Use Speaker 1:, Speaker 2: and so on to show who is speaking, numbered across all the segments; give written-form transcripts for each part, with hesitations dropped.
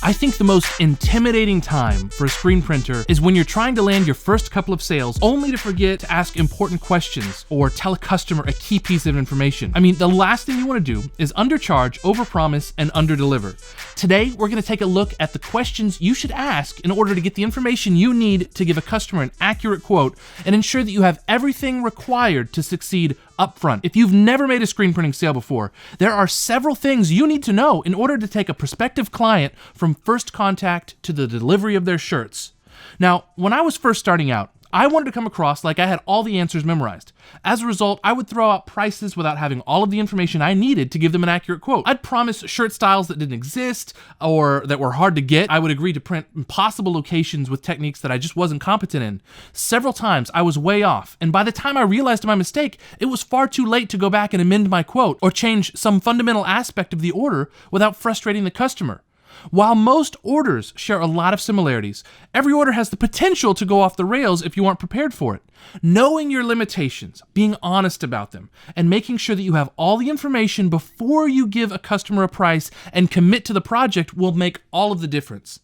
Speaker 1: I think the most intimidating time for a screen printer is when you're trying to land your first couple of sales only to forget to ask important questions or tell a customer a key piece of information. I mean, the last thing you want to do is undercharge, overpromise, and underdeliver. Today, we're going to take a look at the questions you should ask in order to get the information you need to give a customer an accurate quote and ensure that you have everything required to succeed upfront. If you've never made a screen printing sale before, there are several things you need to know in order to take a prospective client from first contact to the delivery of their shirts. Now, when I was first starting out, I wanted to come across like I had all the answers memorized. As a result, I would throw out prices without having all of the information I needed to give them an accurate quote. I'd promise shirt styles that didn't exist or that were hard to get. I would agree to print impossible locations with techniques that I just wasn't competent in. Several times I was way off, and by the time I realized my mistake, it was far too late to go back and amend my quote or change some fundamental aspect of the order without frustrating the customer. While most orders share a lot of similarities, every order has the potential to go off the rails if you aren't prepared for it. Knowing your limitations, being honest about them, and making sure that you have all the information before you give a customer a price and commit to the project will make all of the difference.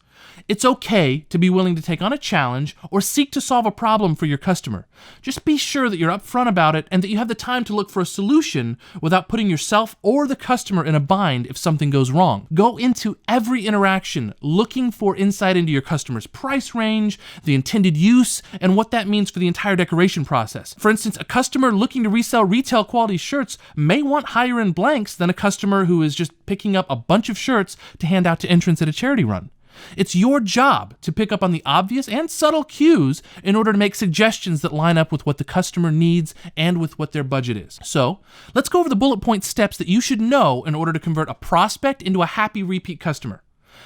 Speaker 1: It's okay to be willing to take on a challenge or seek to solve a problem for your customer. Just be sure that you're upfront about it and that you have the time to look for a solution without putting yourself or the customer in a bind if something goes wrong. Go into every interaction looking for insight into your customer's price range, the intended use, and what that means for the entire decoration process. For instance, a customer looking to resell retail quality shirts may want higher end blanks than a customer who is just picking up a bunch of shirts to hand out to entrants at a charity run. It's your job to pick up on the obvious and subtle cues in order to make suggestions that line up with what the customer needs and with what their budget is. So, let's go over the bullet point steps that you should know in order to convert a prospect into a happy repeat customer.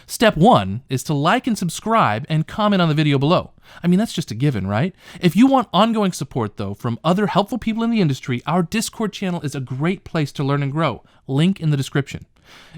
Speaker 1: Step 1 is to like and subscribe and comment on the video below. I mean, that's just a given, right? If you want ongoing support, though, from other helpful people in the industry, our Discord channel is a great place to learn and grow. Link in the description.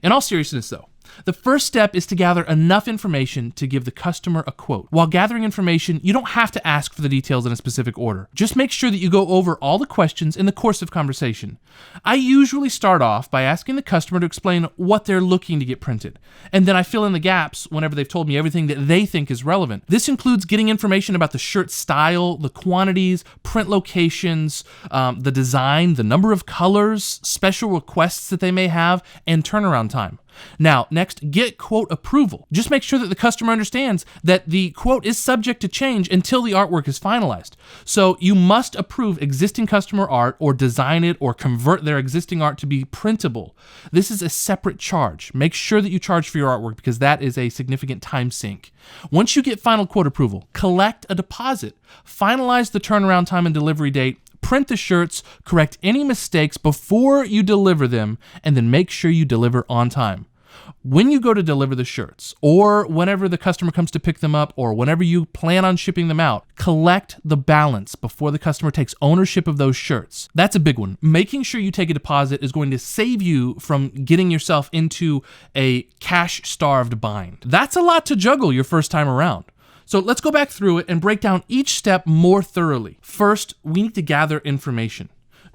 Speaker 1: In all seriousness, though, the first step is to gather enough information to give the customer a quote. While gathering information, you don't have to ask for the details in a specific order. Just make sure that you go over all the questions in the course of conversation. I usually start off by asking the customer to explain what they're looking to get printed, and then I fill in the gaps whenever they've told me everything that they think is relevant. This includes getting information about the shirt style, the quantities, print locations, the design, the number of colors, special requests that they may have, and turnaround time. Now, next, get quote approval. Just make sure that the customer understands that the quote is subject to change until the artwork is finalized. So you must approve existing customer art or design it or convert their existing art to be printable. This is a separate charge. Make sure that you charge for your artwork because that is a significant time sink. Once you get final quote approval, collect a deposit. Finalize the turnaround time and delivery date. Print the shirts, correct any mistakes before you deliver them, and then make sure you deliver on time. When you go to deliver the shirts, or whenever the customer comes to pick them up, or whenever you plan on shipping them out, collect the balance before the customer takes ownership of those shirts. That's a big one. Making sure you take a deposit is going to save you from getting yourself into a cash-starved bind. That's a lot to juggle your first time around. So let's go back through it and break down each step more thoroughly. First, we need to gather information.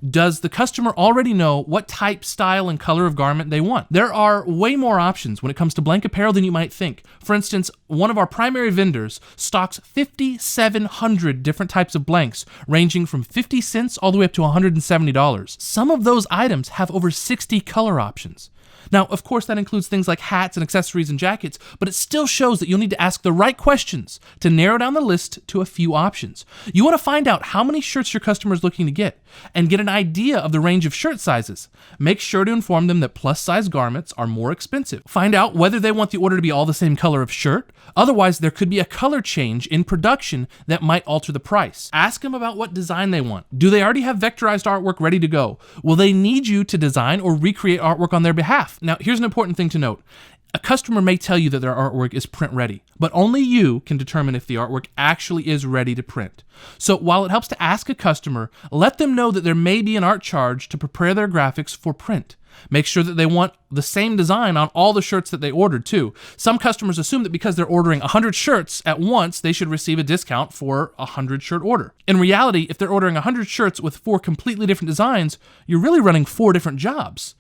Speaker 1: Does the customer already know what type, style, and color of garment they want? There are way more options when it comes to blank apparel than you might think. For instance, one of our primary vendors stocks 5,700 different types of blanks, ranging from 50 cents all the way up to $170. Some of those items have over 60 color options. Now, of course, that includes things like hats and accessories and jackets, but it still shows that you'll need to ask the right questions to narrow down the list to a few options. You want to find out how many shirts your customer is looking to get and get an idea of the range of shirt sizes. Make sure to inform them that plus-size garments are more expensive. Find out whether they want the order to be all the same color of shirt. Otherwise, there could be a color change in production that might alter the price. Ask them about what design they want. Do they already have vectorized artwork ready to go? Will they need you to design or recreate artwork on their behalf? Now, here's an important thing to note. A customer may tell you that their artwork is print ready, but only you can determine if the artwork actually is ready to print. So while it helps to ask a customer, let them know that there may be an art charge to prepare their graphics for print. Make sure that they want the same design on all the shirts that they ordered too. Some customers assume that because they're ordering 100 shirts at once, they should receive a discount for a 100 shirt order. In reality, if they're ordering 100 shirts with 4 completely different designs, you're really running 4 different jobs.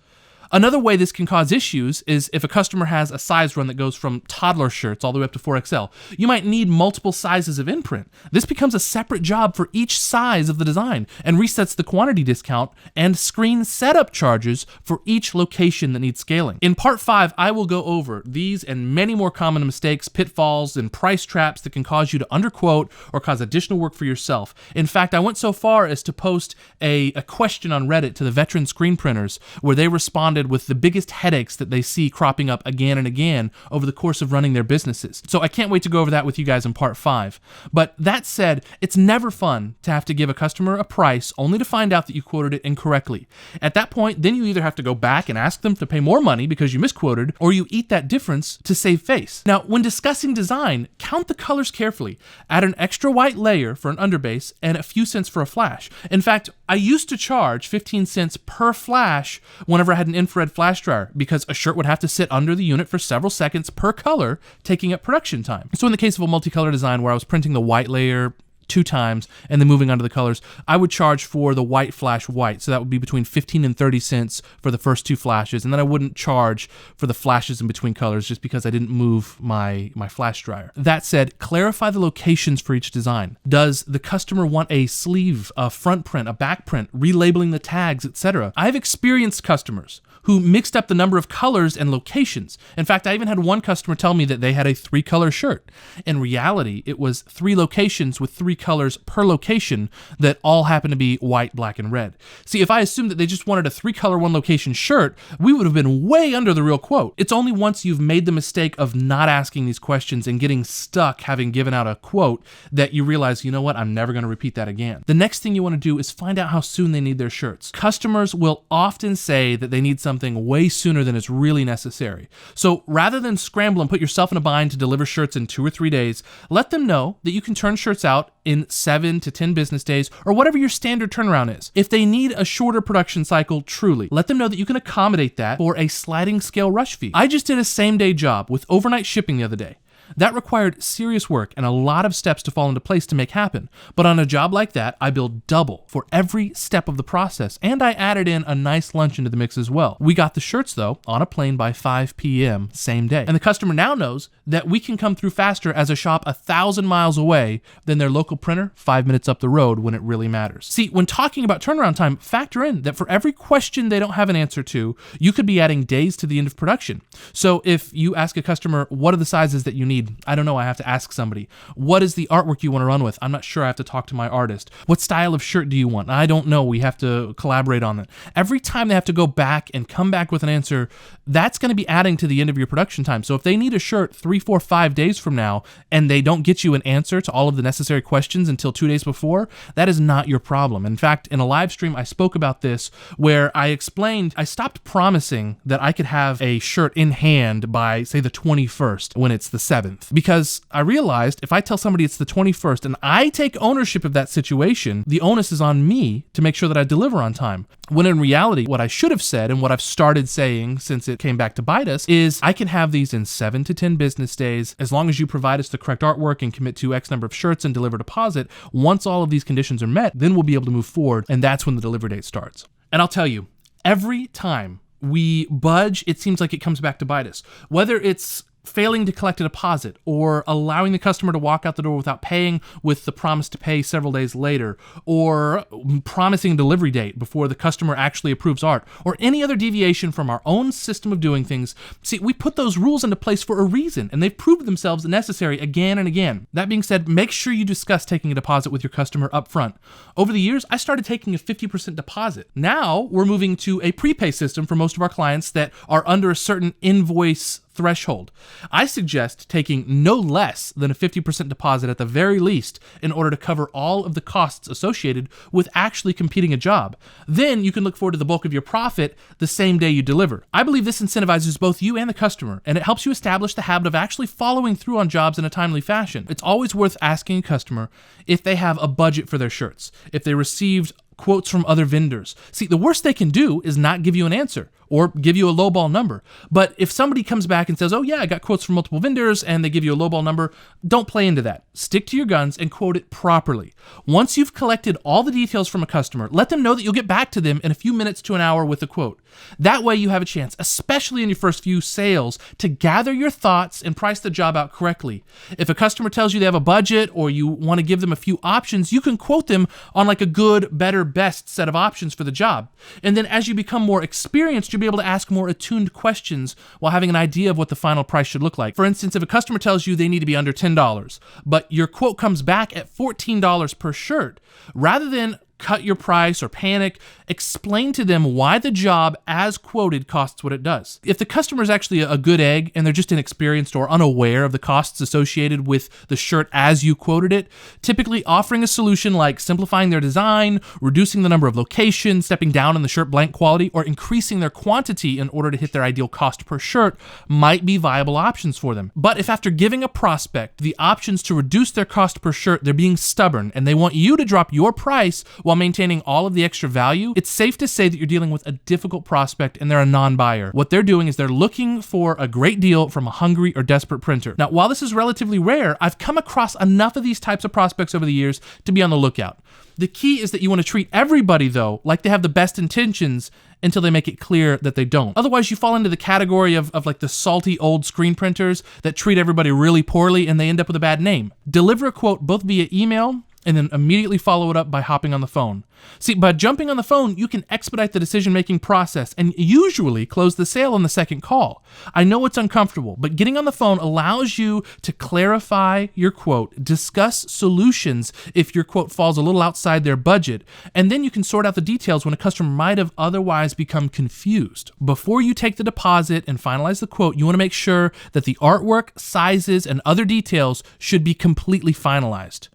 Speaker 1: Another way this can cause issues is if a customer has a size run that goes from toddler shirts all the way up to 4XL. You might need multiple sizes of imprint. This becomes a separate job for each size of the design and resets the quantity discount and screen setup charges for each location that needs scaling. In part 5, I will go over these and many more common mistakes, pitfalls, and price traps that can cause you to underquote or cause additional work for yourself. In fact, I went so far as to post a question on Reddit to the veteran screen printers where they responded with the biggest headaches that they see cropping up again and again over the course of running their businesses. So I can't wait to go over that with you guys in part 5. But that said, it's never fun to have to give a customer a price only to find out that you quoted it incorrectly. At that point, then you either have to go back and ask them to pay more money because you misquoted, or you eat that difference to save face. Now, when discussing design, count the colors carefully. Add an extra white layer for an underbase and a few cents for a flash. In fact, I used to charge 15 cents per flash whenever I had an infrared flash dryer because a shirt would have to sit under the unit for several seconds per color, taking up production time. So in the case of a multicolor design where I was printing the white layer 2 times and then moving on to the colors, I would charge for the white flash white. So that would be between 15 and 30 cents for the first 2 flashes. And then I wouldn't charge for the flashes in between colors just because I didn't move my flash dryer. That said, clarify the locations for each design. Does the customer want a sleeve, a front print, a back print, relabeling the tags, etc.? I've experienced customers who mixed up the number of colors and locations. In fact, I even had one customer tell me that they had a 3-color shirt. In reality, it was 3 locations with 3 colors per location that all happened to be white, black, and red. See, if I assumed that they just wanted a 3-color 1-location shirt, we would have been way under the real quote. It's only once you've made the mistake of not asking these questions and getting stuck having given out a quote that you realize, you know what, I'm never going to repeat that again. The next thing you want to do is find out how soon they need their shirts. Customers will often say that they need something way sooner than is really necessary. So rather than scramble and put yourself in a bind to deliver shirts in 2 or 3 days, let them know that you can turn shirts out in 7 to 10 business days or whatever your standard turnaround is. If they need a shorter production cycle, truly, let them know that you can accommodate that for a sliding scale rush fee. I just did a same-day job with overnight shipping the other day. That required serious work and a lot of steps to fall into place to make happen. But on a job like that, I billed double for every step of the process, and I added in a nice lunch into the mix as well. We got the shirts, though, on a plane by 5 p.m. same day. And the customer now knows that we can come through faster as a shop 1,000 miles away than their local printer 5 minutes up the road when it really matters. See, when talking about turnaround time, factor in that for every question they don't have an answer to, you could be adding days to the end of production. So if you ask a customer, what are the sizes that you need? I don't know, I have to ask somebody. What is the artwork you want to run with? I'm not sure, I have to talk to my artist. What style of shirt do you want? I don't know, we have to collaborate on that. Every time they have to go back and come back with an answer, that's going to be adding to the end of your production time. So if they need a shirt 3, 4, 5 days from now and they don't get you an answer to all of the necessary questions until 2 days before, that is not your problem. In fact, in a live stream, I spoke about this where I explained I stopped promising that I could have a shirt in hand by, say, the 21st when it's the 7th. Because I realized if I tell somebody it's the 21st and I take ownership of that situation, the onus is on me to make sure that I deliver on time. When in reality, what I should have said and what I've started saying since it came back to bite us is I can have these in 7 to 10 business days as long as you provide us the correct artwork and commit to X number of shirts and deliver deposit. Once all of these conditions are met, then we'll be able to move forward, and that's when the delivery date starts. And I'll tell you, every time we budge, it seems like it comes back to bite us. Whether it's failing to collect a deposit or allowing the customer to walk out the door without paying with the promise to pay several days later, or promising a delivery date before the customer actually approves art, or any other deviation from our own system of doing things. See, we put those rules into place for a reason, and they've proved themselves necessary again and again. That being said, make sure you discuss taking a deposit with your customer up front. Over the years, I started taking a 50% deposit. Now we're moving to a prepay system for most of our clients that are under a certain invoice threshold. I suggest taking no less than a 50% deposit at the very least in order to cover all of the costs associated with actually completing a job. Then you can look forward to the bulk of your profit the same day you deliver. I believe this incentivizes both you and the customer, and it helps you establish the habit of actually following through on jobs in a timely fashion. It's always worth asking a customer if they have a budget for their shirts, if they received quotes from other vendors. See, the worst they can do is not give you an answer, or give you a lowball number. But if somebody comes back and says, oh yeah, I got quotes from multiple vendors, and they give you a lowball number, don't play into that. Stick to your guns and quote it properly. Once you've collected all the details from a customer, let them know that you'll get back to them in a few minutes to an hour with a quote. That way you have a chance, especially in your first few sales, to gather your thoughts and price the job out correctly. If a customer tells you they have a budget or you want to give them a few options, you can quote them on like a good, better, best set of options for the job. And then as you become more experienced, you'll be able to ask more attuned questions while having an idea of what the final price should look like. For instance, if a customer tells you they need to be under $10, but your quote comes back at $14 per shirt, rather than cut your price or panic, explain to them why the job as quoted costs what it does. If the customer is actually a good egg and they're just inexperienced or unaware of the costs associated with the shirt as you quoted it, typically offering a solution like simplifying their design, reducing the number of locations, stepping down in the shirt blank quality, or increasing their quantity in order to hit their ideal cost per shirt might be viable options for them. But if after giving a prospect the options to reduce their cost per shirt, they're being stubborn and they want you to drop your price while maintaining all of the extra value, it's safe to say that you're dealing with a difficult prospect and they're a non-buyer. What they're doing is they're looking for a great deal from a hungry or desperate printer. Now, while this is relatively rare, I've come across enough of these types of prospects over the years to be on the lookout. The key is that you want to treat everybody, though, like they have the best intentions until they make it clear that they don't. Otherwise, you fall into the category of like the salty old screen printers that treat everybody really poorly and they end up with a bad name. Deliver a quote both via email and then immediately follow it up by hopping on the phone. See, by jumping on the phone, you can expedite the decision-making process and usually close the sale on the second call. I know it's uncomfortable, but getting on the phone allows you to clarify your quote, discuss solutions if your quote falls a little outside their budget, and then you can sort out the details when a customer might have otherwise become confused. Before you take the deposit and finalize the quote, you want to make sure that the artwork, sizes, and other details should be completely finalized.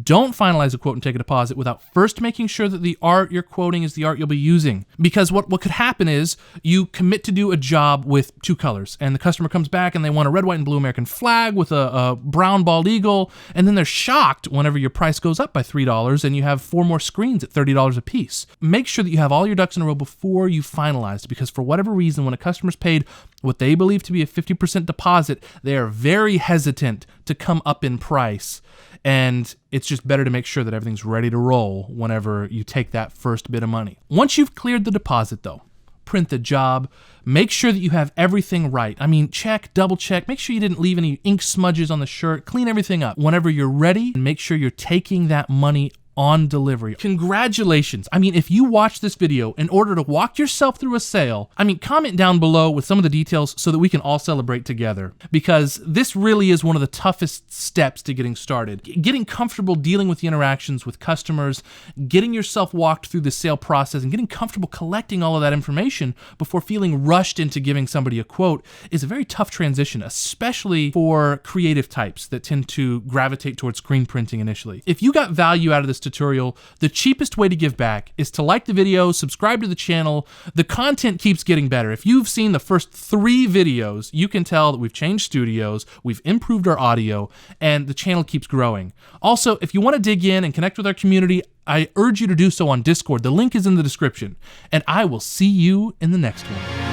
Speaker 1: Don't finalize a quote and take a deposit without first making sure that the art you're quoting is the art you'll be using. Because what could happen is you commit to do a job with 2 colors and the customer comes back and they want a red, white, and blue American flag with a brown bald eagle, and then they're shocked whenever your price goes up by $3 and you have 4 more screens at $30 a piece. Make sure that you have all your ducks in a row before you finalize, because for whatever reason, when a customer's paid what they believe to be a 50% deposit, they are very hesitant to come up in price. And it's just better to make sure that everything's ready to roll whenever you take that first bit of money. Once you've cleared the deposit though, print the job, make sure that you have everything right. I mean, check, double check, make sure you didn't leave any ink smudges on the shirt, clean everything up. Whenever you're ready, make sure you're taking that money on delivery. Congratulations. I mean, if you watch this video in order to walk yourself through a sale, comment down below with some of the details so that we can all celebrate together, because this really is one of the toughest steps to getting started. Getting comfortable dealing with the interactions with customers, getting yourself walked through the sale process, and getting comfortable collecting all of that information before feeling rushed into giving somebody a quote is a very tough transition, especially for creative types that tend to gravitate towards screen printing initially. If you got value out of this tutorial, the cheapest way to give back is to like the video, subscribe to the channel. The content keeps getting better. If you've seen the first 3 videos, you can tell that we've changed studios, we've improved our audio, and the channel keeps growing. Also, if you want to dig in and connect with our community, I urge you to do so on Discord. The link is in the description, and I will see you in the next one.